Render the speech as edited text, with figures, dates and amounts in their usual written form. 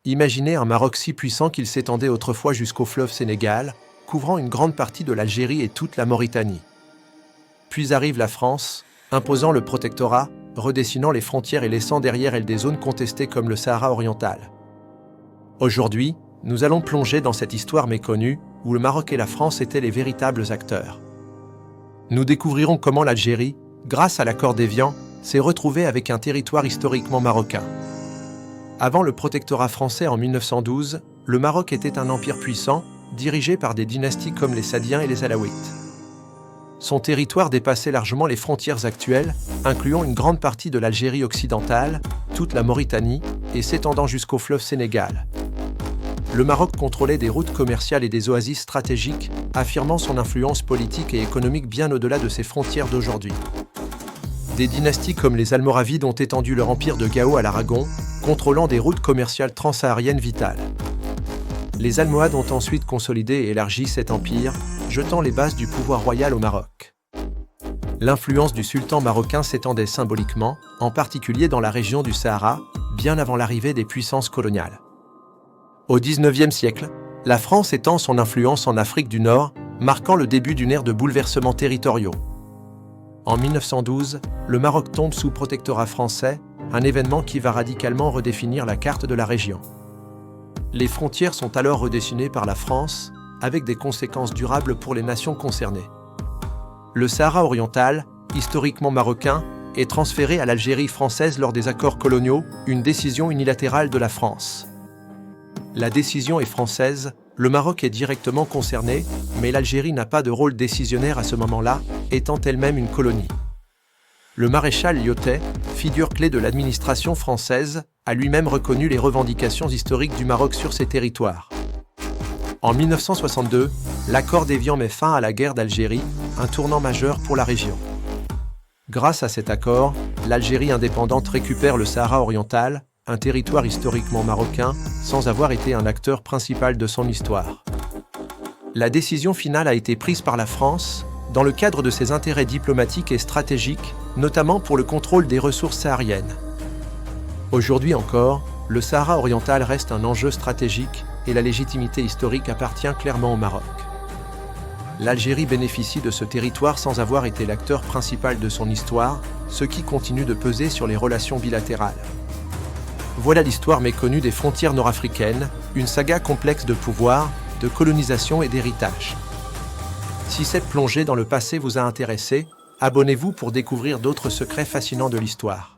Imaginez un Maroc si puissant qu'il s'étendait autrefois jusqu'au fleuve Sénégal, couvrant une grande partie de l'Algérie et toute la Mauritanie. Puis arrive la France, imposant le protectorat, redessinant les frontières et laissant derrière elle des zones contestées comme le Sahara oriental. Aujourd'hui, nous allons plonger dans cette histoire méconnue, où le Maroc et la France étaient les véritables acteurs. Nous découvrirons comment l'Algérie, grâce à l'accord d'Évian, s'est retrouvée avec un territoire historiquement marocain. Avant le protectorat français en 1912, le Maroc était un empire puissant, dirigé par des dynasties comme les Saadiens et les Alaouites. Son territoire dépassait largement les frontières actuelles, incluant une grande partie de l'Algérie occidentale, toute la Mauritanie, et s'étendant jusqu'au fleuve Sénégal. Le Maroc contrôlait des routes commerciales et des oasis stratégiques, affirmant son influence politique et économique bien au-delà de ses frontières d'aujourd'hui. Des dynasties comme les Almoravides ont étendu leur empire de Gao à l'Aragon, contrôlant des routes commerciales transsahariennes vitales. Les Almohades ont ensuite consolidé et élargi cet empire, jetant les bases du pouvoir royal au Maroc. L'influence du sultan marocain s'étendait symboliquement, en particulier dans la région du Sahara, bien avant l'arrivée des puissances coloniales. Au XIXe siècle, la France étend son influence en Afrique du Nord, marquant le début d'une ère de bouleversements territoriaux. En 1912, le Maroc tombe sous protectorat français, un événement qui va radicalement redéfinir la carte de la région. Les frontières sont alors redessinées par la France, avec des conséquences durables pour les nations concernées. Le Sahara oriental, historiquement marocain, est transféré à l'Algérie française lors des accords coloniaux, une décision unilatérale de la France. La décision est française, le Maroc est directement concerné, mais l'Algérie n'a pas de rôle décisionnaire à ce moment-là, étant elle-même une colonie. Le maréchal Lyautey, figure clé de l'administration française, a lui-même reconnu les revendications historiques du Maroc sur ses territoires. En 1962, l'accord d'Évian met fin à la guerre d'Algérie, un tournant majeur pour la région. Grâce à cet accord, l'Algérie indépendante récupère le Sahara oriental, un territoire historiquement marocain, sans avoir été un acteur principal de son histoire. La décision finale a été prise par la France, dans le cadre de ses intérêts diplomatiques et stratégiques, notamment pour le contrôle des ressources sahariennes. Aujourd'hui encore, le Sahara oriental reste un enjeu stratégique et la légitimité historique appartient clairement au Maroc. L'Algérie bénéficie de ce territoire sans avoir été l'acteur principal de son histoire, ce qui continue de peser sur les relations bilatérales. Voilà l'histoire méconnue des frontières nord-africaines, une saga complexe de pouvoir, de colonisation et d'héritage. Si cette plongée dans le passé vous a intéressé, abonnez-vous pour découvrir d'autres secrets fascinants de l'histoire.